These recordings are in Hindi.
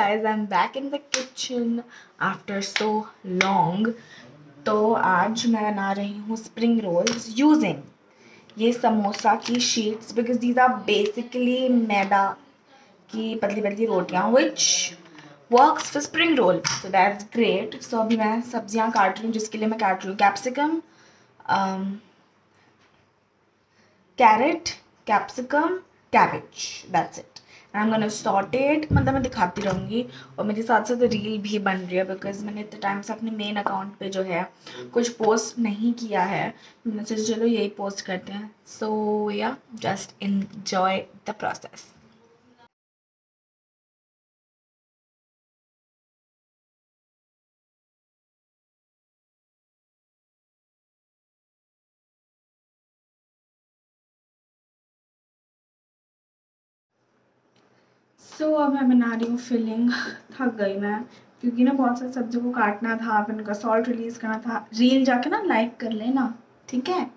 guys, I'm back in the kitchen after so long. तो आज मैं बना रही हूँ स्प्रिंग रोल्स यूजिंग ये समोसा की sheets because these are basically maida की पतली पतली रोटियाँ which works for spring roll, so that's great. So अभी मैं सब्जियाँ काट रही हूँ जिसके लिए मैं काट रही हूँ capsicum, carrot, capsicum, cabbage, that's it. I am gonna saute it. मतलब मैं दिखाती रहूँगी और मेरे साथ साथ रील भी बन रही है बिकॉज मैंने इतने टाइम से अपने मेन अकाउंट पे जो है कुछ पोस्ट नहीं किया है. मैंने सोचा चलो यही पोस्ट करते हैं. सो या जस्ट इन्जॉय द प्रोसेस. सो अब मैं बना रही हूँ फिलिंग. थक गई मैं क्योंकि ना बहुत सारी सब्जियों को काटना था, फिर उनका सॉल्ट रिलीज़ करना था. रील जाके ना लाइक कर लेना, ठीक है.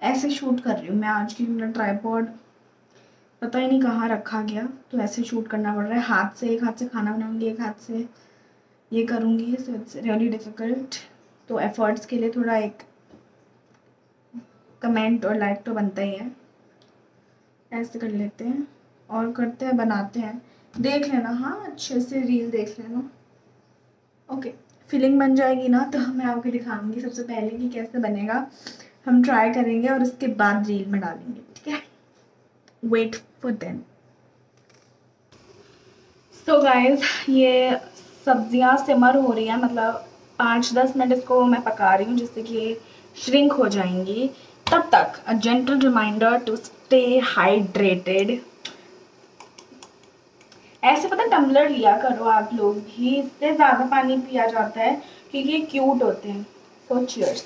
ऐसे शूट कर रही हूँ मैं आज की. मेरा ट्राइपॉड पता ही नहीं कहाँ रखा गया, तो ऐसे शूट करना पड़ रहा है. हाथ से, एक हाथ से खाना बनाऊंगी, एक हाथ से ये करूँगी. So it's really difficult. तो एफर्ट्स के लिए थोड़ा एक कमेंट और लाइक तो बनता ही है. ऐसे कर लेते हैं और करते हैं, बनाते हैं. देख लेना, हाँ अच्छे से रील देख लेना. ओके, फिलिंग बन जाएगी ना तो मैं आपको दिखाऊंगी सबसे पहले कि कैसे बनेगा. हम ट्राई करेंगे और उसके बाद रील में डालेंगे, ठीक है. Wait for them. So guys, ये सब्जियां सिमर हो रही हैं, मतलब 5-10 मिनट इसको मैं पका रही हूँ जिससे कि ये श्रिंक हो जाएंगी. तब तक a gentle reminder to stay hydrated. ऐसे पता टम्बलर लिया करो आप लोग भी, इससे ज़्यादा पानी पिया जाता है क्योंकि ये क्यूट होते हैं. सो चीयर्स.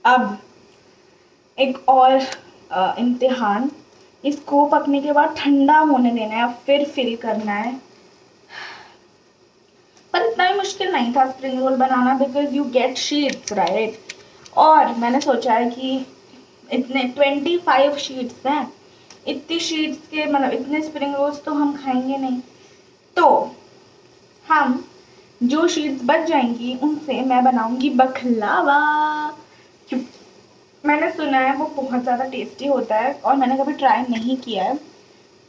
अब एक और इम्तिहान. इसको पकने के बाद ठंडा होने देना है, फिर फिल करना है. पर इतना ही मुश्किल नहीं था spring roll banana because you get sheets right. और मैंने सोचा है कि इतने 25 शीट्स हैं, इतनी शीट्स के मतलब इतने स्प्रिंग रोल्स तो हम खाएंगे नहीं. तो हम जो शीट्स बच जाएंगी उनसे मैं बनाऊंगी बखलावा. मैंने सुना है वो बहुत ज़्यादा टेस्टी होता है और मैंने कभी ट्राई नहीं किया है,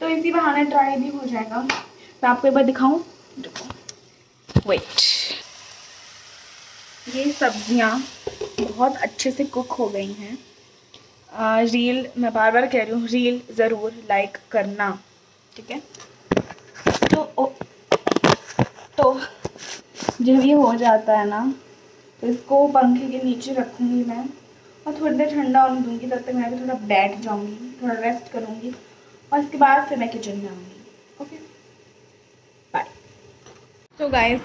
तो इसी बहाने ट्राई भी हो जाएगा. मैं आपको एक बार दिखाऊं. वेट, ये सब्जियां बहुत अच्छे से कुक हो गई हैं. रील, मैं बार बार कह रही हूँ, रील ज़रूर लाइक करना, ठीक है. तो तो जब ये हो जाता है ना तो इसको पंखे के नीचे रखूँगी मैं और थोड़ी देर ठंडा होने दूँगी. तब तक मैं भी थोड़ा बैठ जाऊँगी, थोड़ा रेस्ट करूँगी और इसके बाद फिर मैं किचन में आऊँगी. Okay, bye. तो गाइस,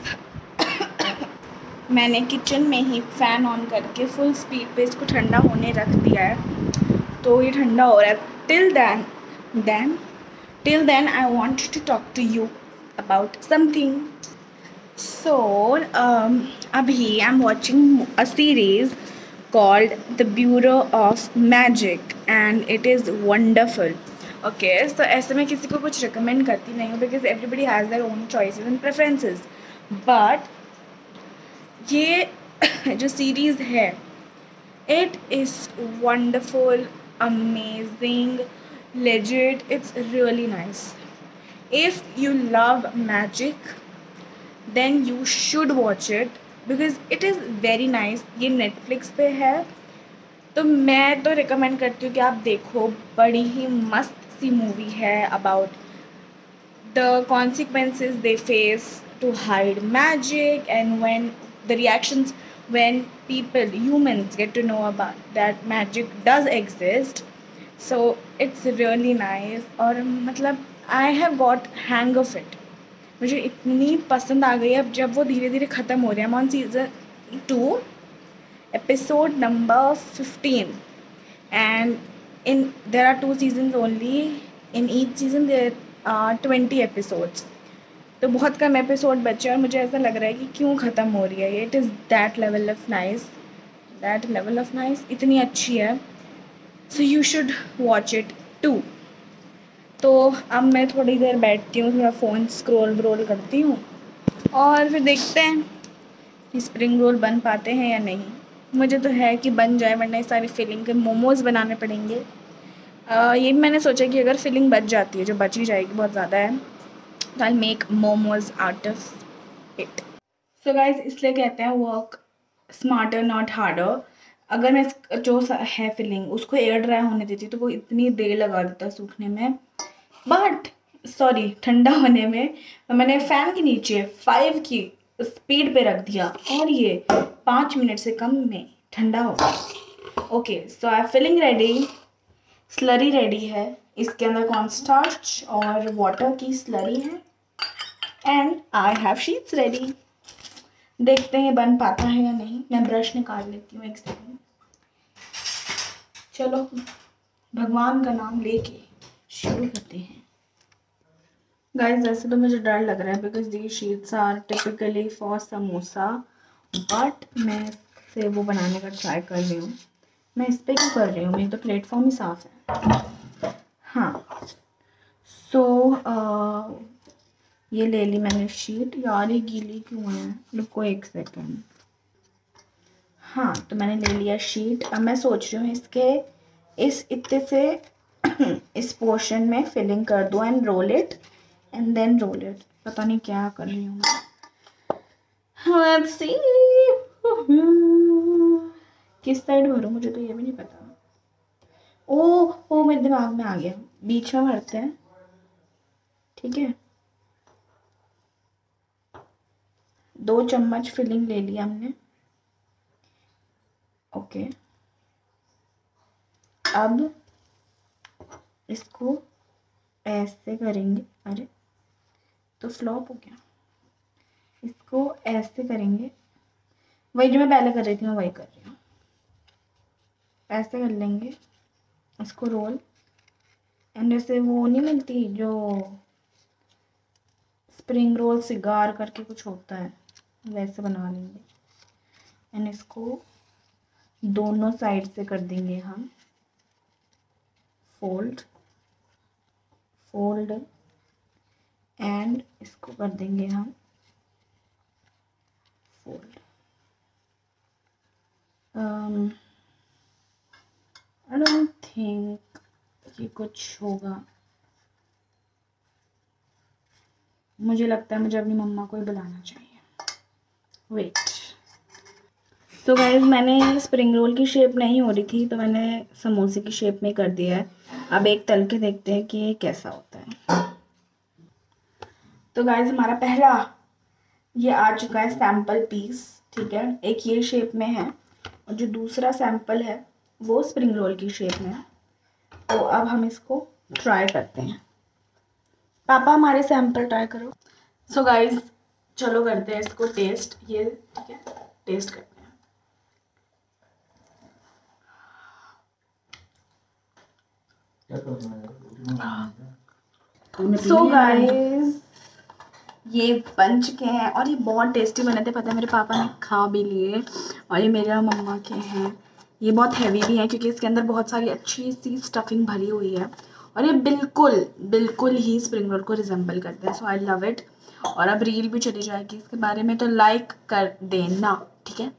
मैंने किचन में ही फ़ैन ऑन करके फुल स्पीड पे इसको ठंडा होने रख दिया है. तो ये ठंडा हो रहा है. Till then I want to talk to you about something. So, अभी I'm watching a series called The Bureau of Magic and it is wonderful. Okay, so ऐसे मैं किसी को कुछ recommend करती नहीं हूँ because everybody has their own choices and preferences. But ये जो series है, it is wonderful, amazing, legit. It's really nice. If you love magic, then you should watch it because it is very nice. ये Netflix पे है तो मैं तो रिकमेंड करती हूँ कि आप देखो. बड़ी ही मस्त सी मूवी है about the consequences they face to hide magic and when the reactions when people, humans, get to know about that magic does exist. So it's really nice और मतलब I have got hang of it. मुझे इतनी पसंद आ गई है. अब जब वो धीरे धीरे ख़त्म हो रहे हैं, on season 2 episode number 15 and in there are 2 seasons only. In each season there are 20 episodes. तो बहुत कम एपिसोड बचे और मुझे ऐसा लग रहा है कि क्यों ख़त्म हो रही है ये. It is that level of nice, इतनी अच्छी है. So you should watch it too. तो अब मैं थोड़ी देर बैठती हूँ, थोड़ा फ़ोन स्क्रॉल व्रोल करती हूँ और फिर देखते हैं कि स्प्रिंग रोल बन पाते हैं या नहीं। मुझे तो है कि बन जाए, वरना ये सारी फिलिंग के मोमोज़ बनाने पड़ेंगे। ये भी मैंने सोचा कि अगर फिलिंग बच जाती है, जो बच ही जाएगी, बहुत ज़्यादा है, तो I make momos out of it. So guys, इसलिए कहते हैं वर्क स्मार्टर नॉट हार्डर। अगर मैं जो है फिलिंग उसको एयर ड्राई होने देती तो वो इतनी देर लगा देता सूखने में, बट सॉरी ठंडा होने में। तो मैंने फ़ैन के नीचे 5 की स्पीड पे रख दिया और ये 5 मिनट से कम में ठंडा हो गया। ओके, सो आई फिलिंग रेडी, स्लरी रेडी है। इसके अंदर कॉर्नस्टार्च और वाटर की स्लरी है and I have sheets ready. देखते हैं बन पाता है या नहीं। मैं ब्रश निकाल लेती हूँ एक सेकंड। चलो भगवान का नाम लेके शुरू करते हैं। गाइस, वैसे तो मुझे डर लग रहा है because the sheets are typically for samosa, but मैं से वो बनाने का ट्राई कर रही हूँ। मैं इस पर क्यों कर रही हूँ, मेरी तो प्लेटफॉर्म ही साफ़ है। हाँ, सो ये ले ली मैंने शीट। यार ये गीली क्यों है, रुको एक सेकेंड। हाँ, तो मैंने ले लिया शीट। अब मैं सोच रही हूँ इसके इस इतने से इस पोर्शन में फिलिंग कर दूँ and roll it and then roll it. पता नहीं क्या कर रही हूँ मैं। लेट्स सी किस साइड भरूँ, मुझे तो ये भी नहीं पता। ओ मेरे दिमाग में आ गया, बीच में भरते हैं, ठीक है। 2 चम्मच फिलिंग ले लिया हमने। ओके, अब इसको ऐसे करेंगे। अरे तो फ्लॉप हो गया। इसको ऐसे करेंगे, वही जो मैं पहले कर रही थी मैं वही कर रही हूँ। ऐसे कर लेंगे, इसको रोल एंड जैसे वो नहीं मिलती जो स्प्रिंग रोल सिगार करके कुछ होता है, वैसे बना लेंगे एंड इसको दोनों साइड से कर देंगे हम फोल्ड एंड इसको कर देंगे हम फोल्ड। आई डोंट थिंक ये कुछ होगा। मुझे लगता है मुझे अपनी मम्मा को ही बुलाना चाहिए। वेट। सो गाइस, मैंने स्प्रिंग रोल की शेप नहीं हो रही थी तो मैंने समोसे की शेप में कर दिया है। अब एक तल के देखते हैं कि ये कैसा होता है। तो गाइस, हमारा पहला ये आ चुका है सैम्पल पीस, ठीक है। एक ये शेप में है और जो दूसरा सैम्पल है वो स्प्रिंग रोल की शेप में है। तो अब हम इसको ट्राई करते हैं। पापा हमारे सैम्पल ट्राई करो। सो गाइस, चलो करते हैं इसको टेस्ट। ये ठीक है, टेस्ट करते हैं। सो गाइस, ये बन चुके हैं और ये बहुत टेस्टी बने थे। पता है, मेरे पापा ने खा भी लिए और ये मेरे मम्मा के हैं। ये बहुत हैवी भी है क्योंकि इसके अंदर बहुत सारी अच्छी सी स्टफिंग भरी हुई है और ये बिल्कुल ही स्प्रिंग रोल को रिजेंबल करते हैं। सो आई लव इट। और अब रील भी चली जाएगी इसके बारे में, तो लाइक कर देना, ठीक है।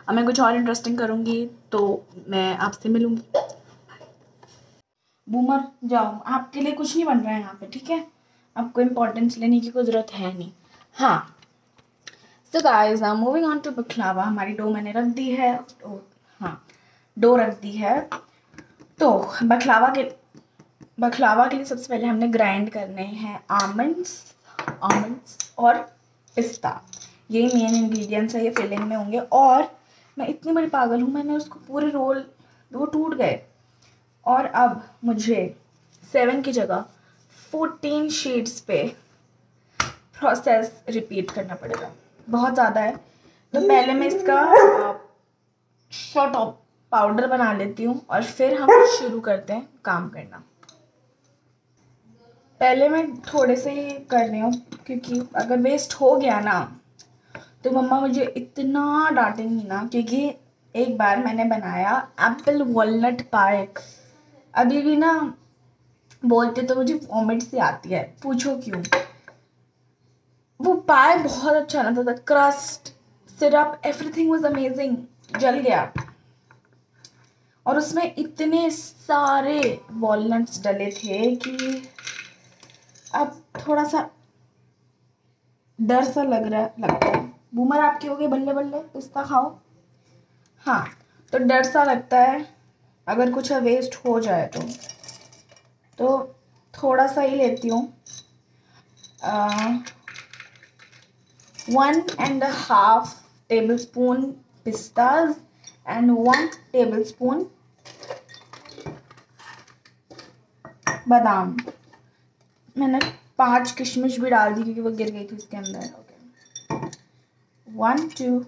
अब मैं कुछ और इंटरेस्टिंग करूँगी तो मैं आपसे मिलूँगी। बूमर जाओ, आपके लिए कुछ नहीं बन रहा है यहाँ पे, ठीक है। आपको इम्पोर्टेंस लेने की कोई ज़रूरत है नहीं। हाँ, so guys, now moving on to baklava. हमारी डो मैंने रख दी है। डो रख दी है। तो बखलावा के लिए सबसे पहले हमने ग्राइंड करने हैं आमंड्स और पिस्ता। ये मेन इंग्रेडिएंट्स है, ये फिलिंग में होंगे। और मैं इतनी बड़ी पागल हूँ, मैंने उसको पूरे रोल, वो टूट गए। और अब मुझे 7 की जगह 14 शीट्स पे प्रोसेस रिपीट करना पड़ेगा। बहुत ज़्यादा है, तो पहले मैं इसका शॉर्ट ऑफ पाउडर बना लेती हूँ और फिर हम शुरू करते हैं काम करना। पहले मैं थोड़े से ही कर रही हूँ क्योंकि अगर वेस्ट हो गया ना तो मम्मा मुझे इतना डांटेंगी ना। क्योंकि एक बार मैंने बनाया एप्पल वॉलनट पाए अभी भी ना बोलते तो मुझे वॉमिट सी आती है, पूछो क्यों। वो पाए बहुत अच्छा लगा था, crust, syrup, everything was amazing. जल गया। और उसमें इतने सारे वॉलनट्स डले थे कि अब थोड़ा सा डर सा लगता है। बूमर आपके हो गए बल्ले बल्ले, पिस्ता खाओ। हाँ, तो डर सा लगता है अगर कुछ वेस्ट हो जाए तो थोड़ा सा ही लेती हूँ। 1.5 tablespoon pistas and 1 tablespoon बादाम। मैंने 5 किशमिश भी डाल दी क्योंकि वो गिर गई थी इसके अंदर। Okay, 1 2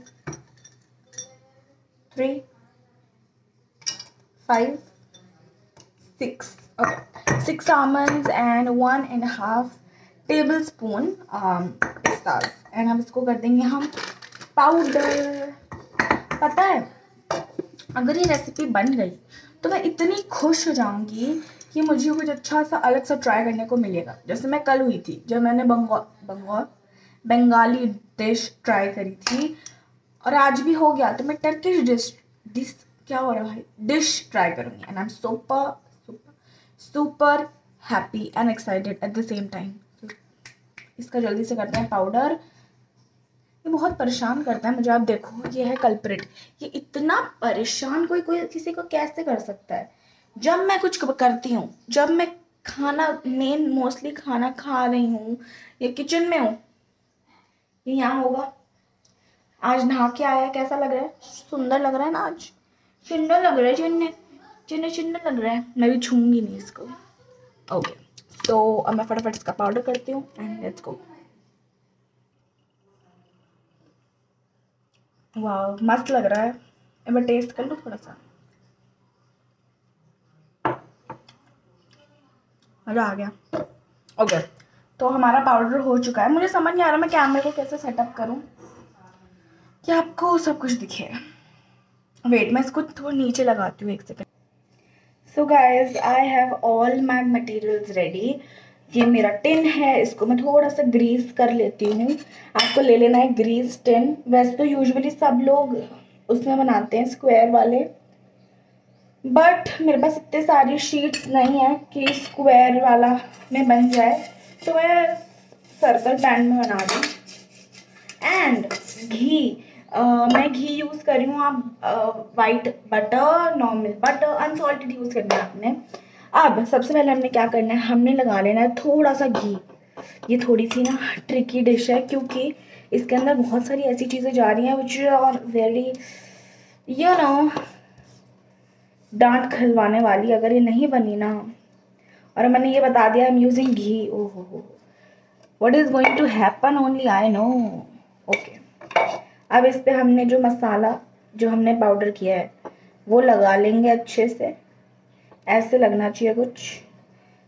3 5 6। Okay, 6 almonds and 1.5 tablespoon pistas। And हम इसको कर देंगे हम पाउडर। पता है, अगर ये रेसिपी बन गई तो मैं इतनी खुश हो जाऊंगी कि मुझे कुछ अच्छा सा अलग सा ट्राई करने को मिलेगा। जैसे मैं कल हुई थी जब मैंने बंगाली डिश ट्राई करी थी, और आज भी हो गया तो मैं टर्किश डिश क्या हो रहा है भाई, डिश ट्राई करूंगी। And I am super super super happy and excited at the same time. इसका जल्दी से करते हैं पाउडर। ये बहुत परेशान करता है मुझे। आप देखो, ये है कल्प्रिट। ये इतना परेशान कोई किसी को कैसे कर सकता है। जब मैं कुछ करती हूँ, जब मैं खाना मोस्टली खाना खा रही हूँ या किचन में हूँ, ये यहाँ होगा। आज नहा के आया, कैसा लग रहा है? सुंदर लग रहा है ना आज? सुंदर लग रहा है, चिन्ने चिन्ने चिन्ने लग रहा है। मैं भी छूंगी नहीं इसको। ओके, तो अब मैं फटाफट इसका पाउडर करती हूँ एंड लेट्स गो। वाह, मस्त लग रहा है। एक बार टेस्ट कर लो थोड़ा सा। मज़ा आ गया। ओके, तो हमारा पाउडर हो चुका है। मुझे समझ नहीं आ रहा मैं कैमरे को कैसे सेटअप करूं कि आपको सब कुछ दिखे। वेट, मैं इसको थोड़ा नीचे लगाती हूँ, 1 second. So guys, I have all my materials ready. ये मेरा टिन है, इसको मैं थोड़ा सा ग्रीस कर लेती हूँ। आपको ले लेना है ग्रीस टिन। वैसे तो यूजुअली सब लोग उसमें बनाते हैं, स्क्वायर वाले, बट मेरे पास इतने सारी शीट्स नहीं है कि स्क्वायर वाला में बन जाए, तो मैं सर्कल पैन में बना दूँ। एंड घी, मैं घी यूज़ कर रही हूँ। आप white butter, normal butter, unsalted use करना है आपने। अब सबसे पहले हमने क्या करना है, हमने लगा लेना है थोड़ा सा घी। ये थोड़ी सी ना ट्रिकी डिश है क्योंकि इसके अंदर बहुत सारी ऐसी चीज़ें जा रही हैं विच आर वेरी डांट खिलवाने वाली अगर ये नहीं बनी ना। और मैंने ये बता दिया आई एम यूजिंग घी। ओहो, what is going to happen only I know. Okay, अब इस पे हमने जो मसाला जो हमने पाउडर किया है वो लगा लेंगे अच्छे से। ऐसे लगना चाहिए, कुछ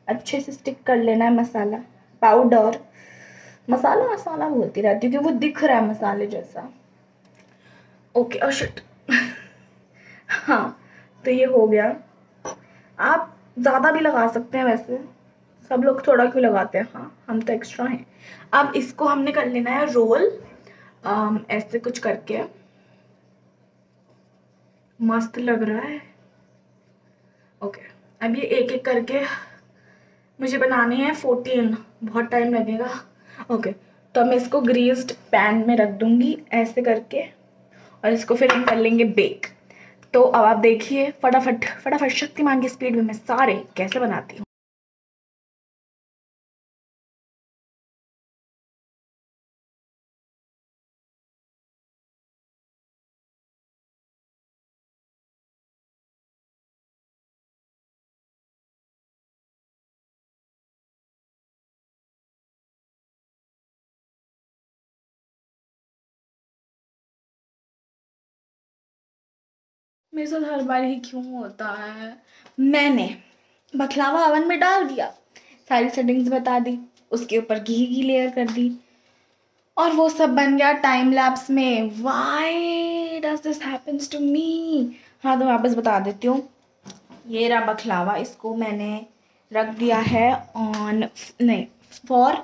अच्छे से स्टिक कर लेना है मसाला पाउडर। मसाला मसाला बोलती रहती हूँ क्योंकि वो दिख रहा है मसाले जैसा। ओके, और शिट हाँ, तो ये हो गया। आप ज़्यादा भी लगा सकते हैं, वैसे सब लोग थोड़ा क्यों लगाते हैं। हाँ, हम तो एक्स्ट्रा हैं। अब इसको हमने कर लेना है रोल, ऐसे कुछ करके। मस्त लग रहा है। ओके, अब ये एक एक करके मुझे बनाने हैं 14, बहुत टाइम लगेगा। ओके, तो मैं इसको ग्रीस्ड पैन में रख दूंगी ऐसे करके, और इसको फिर हम कर लेंगे बेक। तो अब आप देखिए फटाफट फटाफट शक्तिमान की स्पीड में मैं सारे कैसे बनाती हूँ। मेरे साथ हर बार ही क्यों होता है। मैंने बखलावा ओवन में डाल दिया, सारी सेटिंग्स बता दी, उसके ऊपर घी की लेयर कर दी, और वो सब बन गया टाइम लैप्स में। Why does this happens to me. हाँ, तो वापस बता देती हूँ। ये रहा बखलावा, इसको मैंने रख दिया है ऑन, नहीं, for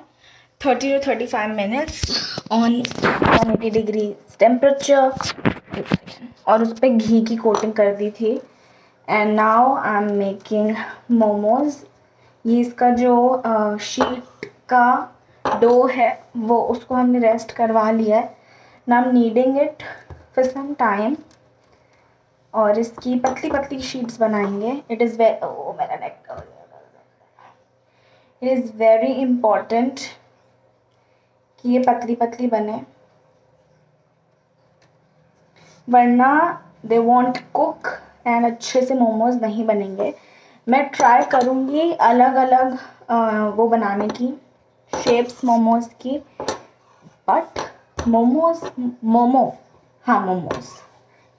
30 to 35 minutes on 180 degree temperature, और उस पर घी की कोटिंग कर दी थी। And now I am making momos. ये इसका जो शीट का डो है वो उसको हमने रेस्ट करवा लिया है। Now I am needing it for some time, और इसकी पतली पतली शीट्स बनाएंगे। इट इज़ मेरा neck, it is very important कि ये पतली पतली बने, वरना दे वॉन्ट कुक एंड अच्छे से मोमोज नहीं बनेंगे। मैं ट्राई करूँगी अलग अलग वो बनाने की शेप्स मोमोज की, बट मोमोज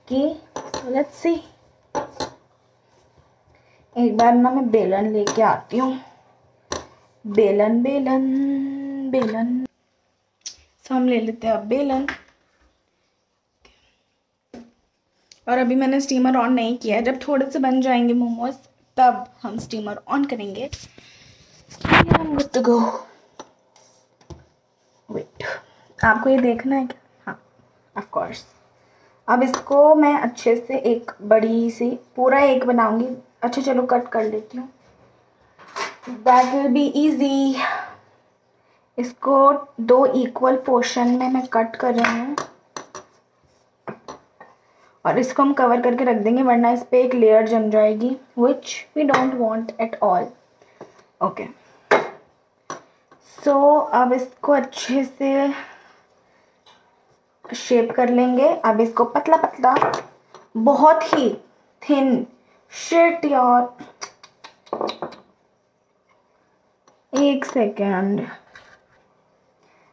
की, लेट्स सी। एक बार ना मैं बेलन लेके आती हूँ, बेलन बेलन बेलन। सो हम ले लेते हैं अब बेलन। और अभी मैंने स्टीमर ऑन नहीं किया है, जब थोड़े से बन जाएंगे मोमोज तब हम स्टीमर ऑन करेंगे। Good to go. वेट, आपको ये देखना है क्या? हाँ, ऑफ कोर्स। अब इसको मैं अच्छे से एक बड़ी सी पूरा एक बनाऊंगी। अच्छा चलो कट कर लेती हूँ, दैट विल बी इजी। इसको 2 इक्वल पोर्शन में मैं कट कर रही हूँ, और इसको हम कवर करके रख देंगे, वरना इस पर एक लेयर जम जाएगी, which we don't want at all. Okay, so अब इसको अच्छे से शेप कर लेंगे। अब इसको पतला पतला, बहुत ही थिन, शिट यार, एक सेकेंड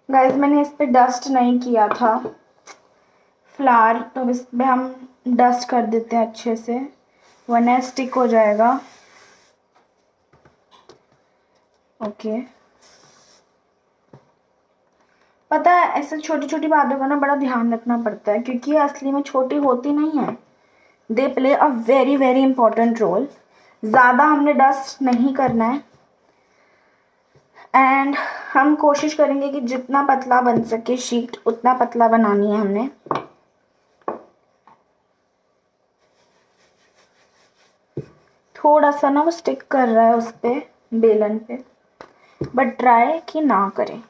गाइस, मैंने इस पे डस्ट नहीं किया था फ्लावर, तो इस पे हम डस्ट कर देते हैं अच्छे से, वरना स्टिक हो जाएगा। ओके, पता है ऐसे छोटी छोटी बातों का ना बड़ा ध्यान रखना पड़ता है, क्योंकि ये असली में छोटी होती नहीं है। They play a very very important role. ज़्यादा हमने डस्ट नहीं करना है, एंड हम कोशिश करेंगे कि जितना पतला बन सके शीट उतना पतला बनानी है हमने। थोड़ा सा ना वो स्टिक कर रहा है उस पे, बेलन पे, बट ट्राई कि ना करें।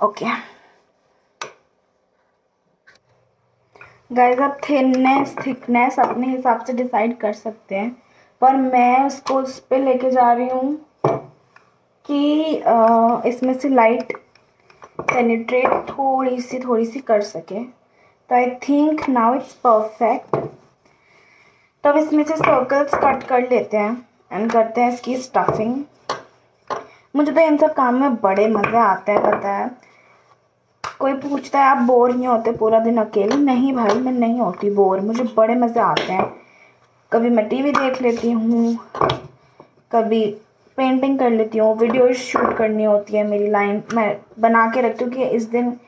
ओके गाइस, आप थिकनेस अपने हिसाब से डिसाइड कर सकते हैं, पर मैं उसको उस पे लेके जा रही हूँ कि इसमें से लाइट पेनिट्रेट थोड़ी सी कर सके। तो I think now it's perfect. तब इसमें से सर्कल्स कट कर लेते हैं एंड करते हैं इसकी स्टफिंग। मुझे तो इन सब काम में बड़े मज़े आते हैं, पता है। कोई पूछता है आप बोर नहीं होते पूरा दिन अकेले? नहीं भाई, मैं नहीं होती बोर, मुझे बड़े मज़े आते हैं। कभी मैं टीवी देख लेती हूँ, कभी पेंटिंग कर लेती हूँ, वीडियो शूट करनी होती है मेरी, लाइन मैं बना के रखती हूँ कि इस दिन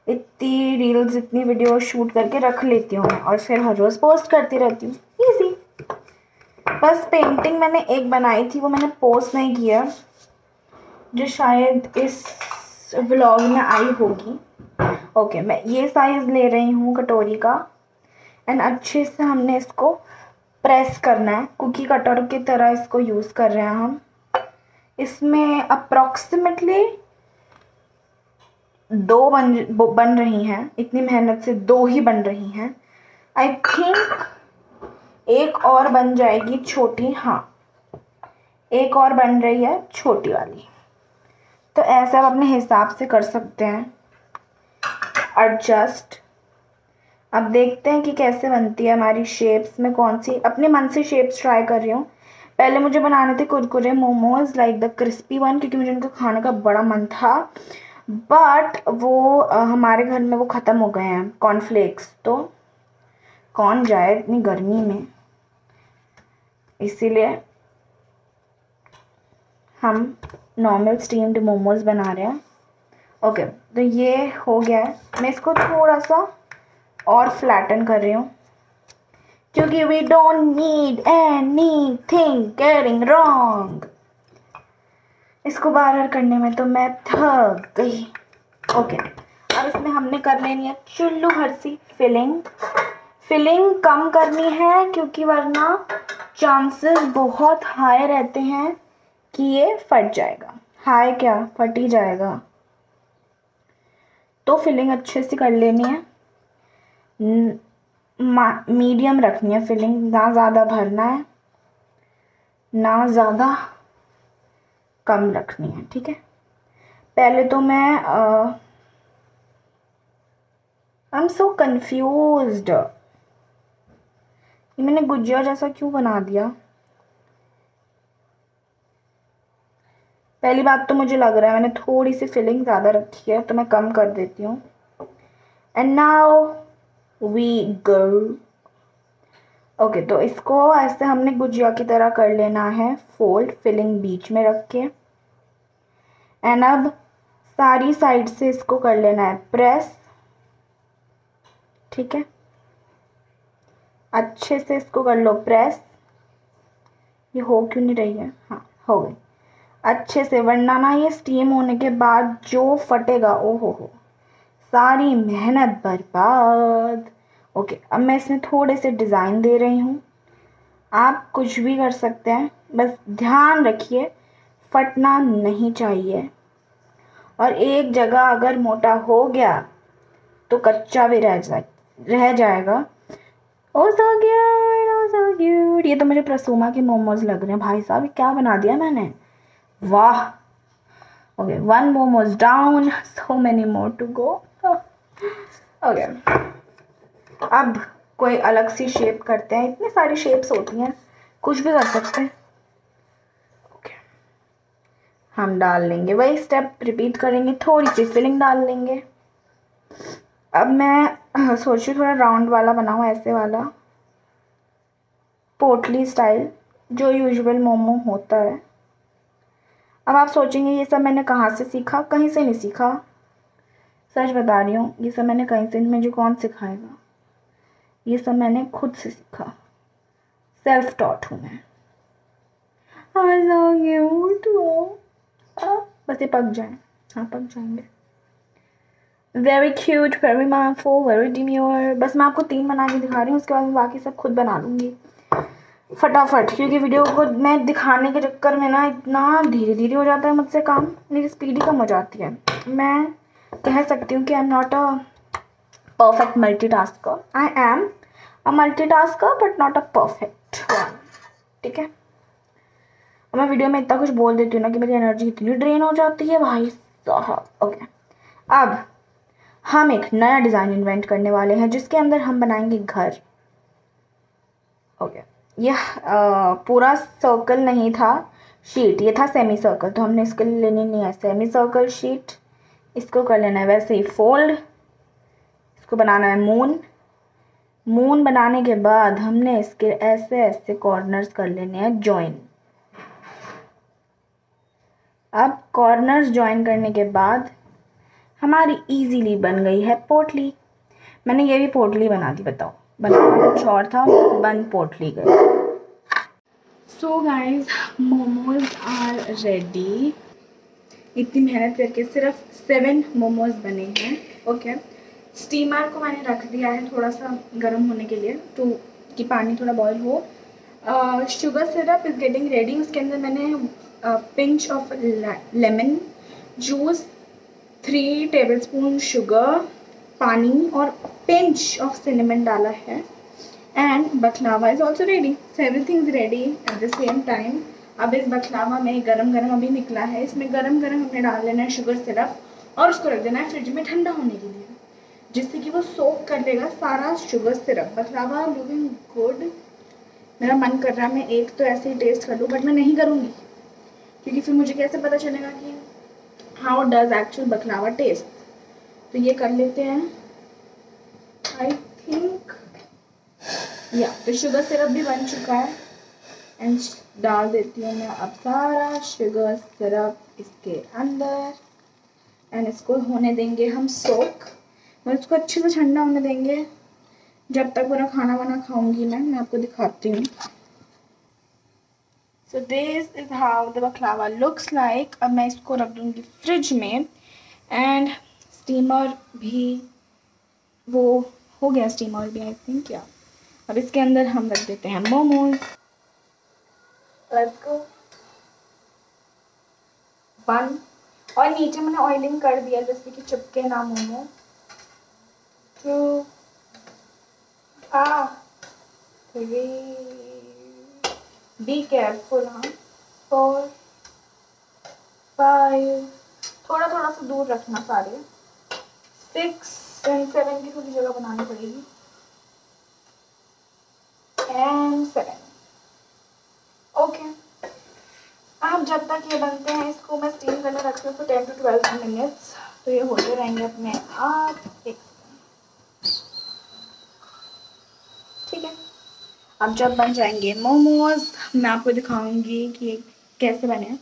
इतनी रील्स, इतनी वीडियो शूट करके रख लेती हूँ मैं, और फिर हर रोज़ पोस्ट करती रहती हूँ। ईजी। बस पेंटिंग मैंने एक बनाई थी, वो मैंने पोस्ट नहीं किया, जो शायद इस व्लॉग में आई होगी। ओके, मैं ये साइज़ ले रही हूँ कटोरी का, एंड अच्छे से हमने इसको प्रेस करना है। कुकी कटर की तरह इसको यूज़ कर रहे हैं हम। इसमें अप्रॉक्सीमेटली 2 बन रही हैं, इतनी मेहनत से 2 ही बन रही हैं। आई थिंक एक और बन जाएगी छोटी, हाँ एक और बन रही है छोटी वाली। तो ऐसा आप अपने हिसाब से कर सकते हैं एडजस्ट। अब देखते हैं कि कैसे बनती है हमारी शेप्स में, कौन सी अपने मन से शेप्स ट्राई कर रही हूँ। पहले मुझे बनाने थे Kurkure momos, like the crispy one, क्योंकि मुझे उनका खाने का बड़ा मन था, बट वो हमारे घर में वो ख़त्म हो गए हैं कॉर्नफ्लेक्स, तो कौन जाए इतनी गर्मी में, इसीलिए हम नॉर्मल स्टीम्ड मोमोज बना रहे हैं। ओके, तो ये हो गया है। मैं इसको थोड़ा सा और फ्लैटन कर रही हूँ। क्योंकि we don't need anything getting wrong। इसको बार-बार करने में तो मैं थक गई। ओके, अब इसमें हमने कर लेनी है चुल्लू भर सी फिलिंग। फिलिंग कम करनी है क्योंकि वरना चांसेस बहुत हाई रहते हैं कि ये फट जाएगा। हाई क्या, फट ही जाएगा। तो फिलिंग अच्छे से कर लेनी है, मीडियम रखनी है फिलिंग, ना ज़्यादा भरना है ना ज़्यादा कम रखनी है, ठीक है। पहले तो मैं आई एम सो कंफ्यूज्ड, ये मैंने गुजिया जैसा क्यों बना दिया। पहली बात तो मुझे लग रहा है मैंने थोड़ी सी फिलिंग ज़्यादा रखी है, तो मैं कम कर देती हूँ। And now we go. Okay, तो इसको ऐसे हमने गुजिया की तरह कर लेना है फोल्ड, फिलिंग बीच में रख के। एंड अब सारी साइड से इसको कर लेना है प्रेस, ठीक है। अच्छे से इसको कर लो प्रेस। ये हो क्यों नहीं रही है, हाँ हो गई अच्छे से, वरना ना ये स्टीम होने के बाद जो फटेगा, ओ हो सारी मेहनत बर्बाद। ओके, अब मैं इसमें थोड़े से डिज़ाइन दे रही हूँ। आप कुछ भी कर सकते हैं, बस ध्यान रखिए फटना नहीं चाहिए। और एक जगह अगर मोटा हो गया तो कच्चा भी रह जाएगा। ओ सो क्यूट, ओ सो क्यूट। ये तो मुझे प्रसूमा के मोमोज लग रहे हैं भाई साहब, क्या बना दिया मैंने, वाह। Okay, one momos down, so many more to go. Okay, अब कोई अलग सी शेप करते हैं। इतनी सारी शेप्स होती हैं, कुछ भी कर सकते हैं। ओके, हम डाल लेंगे, वही स्टेप रिपीट करेंगे, थोड़ी सी फिलिंग डाल लेंगे। अब मैं सोच रही थोड़ा राउंड वाला बनाऊँ, ऐसे वाला पोटली स्टाइल, जो यूजुअल मोमो होता है। अब आप सोचेंगे ये सब मैंने कहाँ से सीखा, कहीं से नहीं सीखा, सच बता रही हूँ, ये सब मैंने कहीं से, मुझे कौन सिखाएगा, ये सब मैंने खुद से सीखा, सेल्फ टॉट हूँ मैं। बस ये पक जाए, हाँ पक जाएंगे। Very cute, very mindful, very demure. बस मैं आपको 3 बना के दिखा रही हूँ, उसके बाद मैं बाकी सब खुद बना लूँगी फटाफट, क्योंकि वीडियो को मैं दिखाने के चक्कर में ना इतना धीरे धीरे हो जाता है मुझसे काम, मेरी स्पीड ही कम हो जाती है। मैं कह सकती हूँ कि I am not a perfect multitasker, I am a multitasker but not a perfect one, ठीक है। अब मैं वीडियो में इतना कुछ बोल देती हूँ ना कि मेरी एनर्जी इतनी ड्रेन हो जाती है भाई साहब। ओके, अब हम एक नया डिज़ाइन इन्वेंट करने वाले हैं जिसके अंदर हम बनाएंगे घर। ओके, यह पूरा सर्कल नहीं था शीट, ये था सेमी सर्कल, तो हमने इसके लिए लेनी नहीं है सेमी सर्कल शीट। इसको कर लेना है वैसे ही फोल्ड, इसको बनाना है मून। मून बनाने के बाद हमने इसके ऐसे ऐसे कॉर्नर्स कर लेने हैं जॉइन। अब कॉर्नर्स जॉइन करने के बाद हमारी इजीली बन गई है पोटली। मैंने ये भी पोटली बना दी, बताओ, बनाना कुछ और था, बन पोटली गई। So guys, momos are ready. इतनी मेहनत करके सिर्फ 7 मोमोज बने हैं। ओके, स्टीमर को मैंने रख दिया है थोड़ा सा गर्म होने के लिए, तो कि पानी थोड़ा बॉईल हो। Sugar syrup is getting ready. उसके अंदर मैंने pinch of lemon juice, 3 tablespoon sugar, पानी और पिंच ऑफ सिनेमन डाला है। And बकलावा is also ready, so everything is ready at the same time. अब इस बकलावा में गरम गरम अभी निकला है, इसमें गरम गरम हमने डाल लेना है शुगर सिरप और उसको रख देना है फ्रिज में ठंडा होने के लिए, जिससे कि वो सोक कर लेगा सारा शुगर सिरप। बकलावा looking good. मेरा मन कर रहा है मैं एक तो ऐसे ही टेस्ट कर लूँ, बट मैं नहीं करूँगी क्योंकि फिर मुझे कैसे पता चलेगा कि how does actual baklava taste. तो ये कर लेते हैं आई थिंक, या तो शुगर सिरप भी बन चुका है एंड डाल देती हूँ मैं अब सारा शुगर सिरप इसके अंदर एंड इसको होने देंगे हम सोक। और इसको अच्छे से ठंडा होने देंगे जब तक पूरा खाना वाना खाऊंगी मैं आपको दिखाती हूँ। So this is how the बकलावा looks like. अब मैं इसको रख दूंगी फ्रिज में। एंड स्टीमर भी वो हो गया, स्टीमर भी आई थिंक। या अब इसके अंदर हम रख देते हैं मोमोज। Let's go. 1 और नीचे मैंने ऑयलिंग कर दिया जैसे कि चिपके ना मोमो। 2 3 be careful. हाँ 4 5 थोड़ा थोड़ा सा दूर रखना सारे। 6 एंड 7 की थोड़ी जगह बनानी पड़ेगी। And 7 okay. अब जब तक ये बनते हैं इसको मैं स्टीम करने रखती हूँ तो 10 to 12 मिनट्स। तो ये होते रहेंगे अपने आप। एक ठीक है। अब जब बन जाएंगे मोमोज मैं आपको दिखाऊंगी कि ये कैसे बने,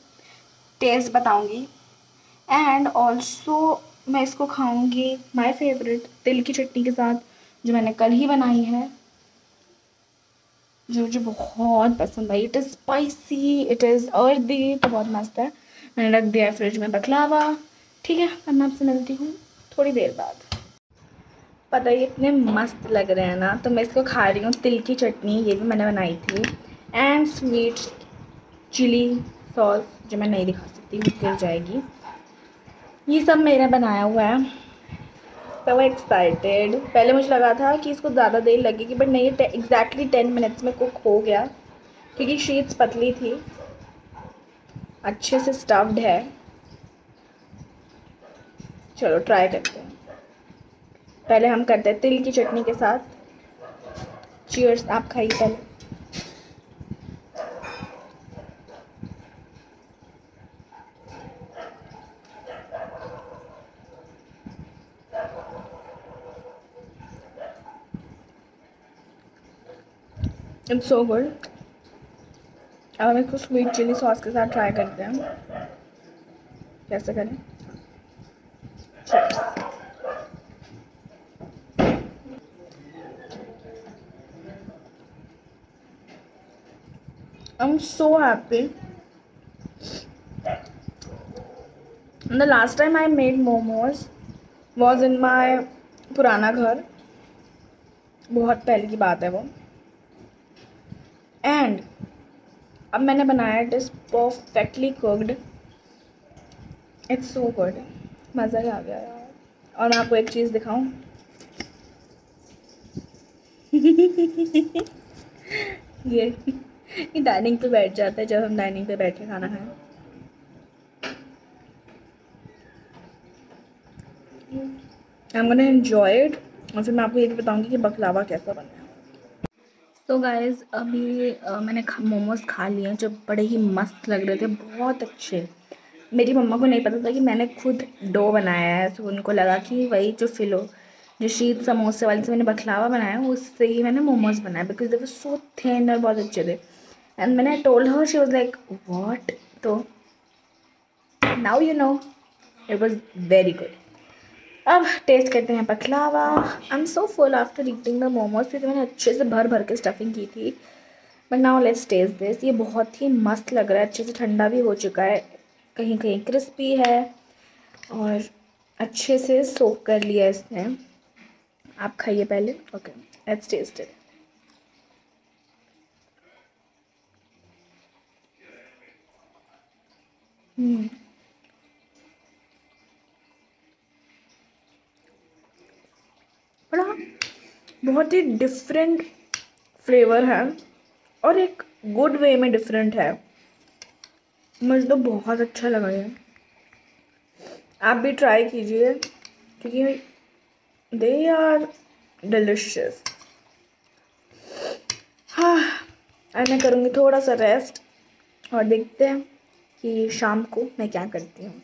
टेस्ट बताऊंगी। एंड ऑल्सो मैं इसको खाऊंगी माय फेवरेट तिल की चटनी के साथ, जो मैंने कल ही बनाई है, जो मुझे बहुत पसंद आई। It is spicy, it is earthy, तो बहुत मस्त है। मैंने रख दिया है फ्रिज में बकलावा। ठीक है, अब मैं आपसे मिलती हूँ थोड़ी देर बाद। पता है इतने मस्त लग रहे हैं ना, तो मैं इसको खा रही हूँ। तिल की चटनी ये भी मैंने बनाई थी। एंड स्वीट चिली सॉस जो मैं नहीं दिखा सकती, वो गिर जाएगी। ये सब मेरा बनाया हुआ है। तो एक्साइटेड। पहले मुझे लगा था कि इसको ज़्यादा देर लगेगी, बट नहीं, एग्जैक्टली 10 मिनट्स में कुक हो गया, क्योंकि शीट्स पतली थी, अच्छे से स्टफ्ड है। चलो ट्राई करते हैं। पहले हम करते हैं तिल की चटनी के साथ। चीयर्स। आप खाइए पहले। It's so good. अब हम इसको स्वीट चिली सॉस के साथ ट्राई करते हैं कैसे करें। Cheers. I'm so happy. The last time I made momos was in my पुराना घर, बहुत पहले की बात है वो। एंड अब मैंने बनाया, it is perfectly cooked. It's so good. मज़ा ही आ गया यार। और मैं आपको एक चीज़ दिखाऊं। ये डाइनिंग पे बैठ जाता है जब हम डाइनिंग पे बैठे खाना खाएं। I'm gonna enjoy it। और फिर मैं आपको ये भी बताऊंगी कि बकलावा कैसा बना है। तो गाइज़ अभी मैंने मोमोज़ खा लिए हैं, जो बड़े ही मस्त लग रहे थे, बहुत अच्छे। मेरी मम्मा को नहीं पता था कि मैंने खुद डो बनाया है, तो उनको लगा कि वही जो फिलो जो शीत समोसे वाले से मैंने बकलावा बनाया उससे ही मैंने मोमोज़ बनाया, because they were so thin और बहुत अच्छे थे। एंड मैंने told her, she was like what. तो now you know, it was very good. अब टेस्ट करते हैं baklava. I am so full after eating the momos, क्योंकि मैंने अच्छे से भर भर के स्टफिंग की थी। But now let's taste this. ये बहुत ही मस्त लग रहा है, अच्छे से ठंडा भी हो चुका है, कहीं कहीं क्रिस्पी है और अच्छे से सोक कर लिया इसने। आप खाइए पहले। Okay, let's taste it. बड़ा बहुत ही डिफरेंट फ्लेवर है और एक गुड वे में डिफरेंट है। मुझे तो बहुत अच्छा लगा ये। आप भी ट्राई कीजिए, क्योंकि दे आर डिलिशियस। हाँ, अब मैं करूँगी थोड़ा सा रेस्ट और देखते हैं कि शाम को मैं क्या करती हूँ।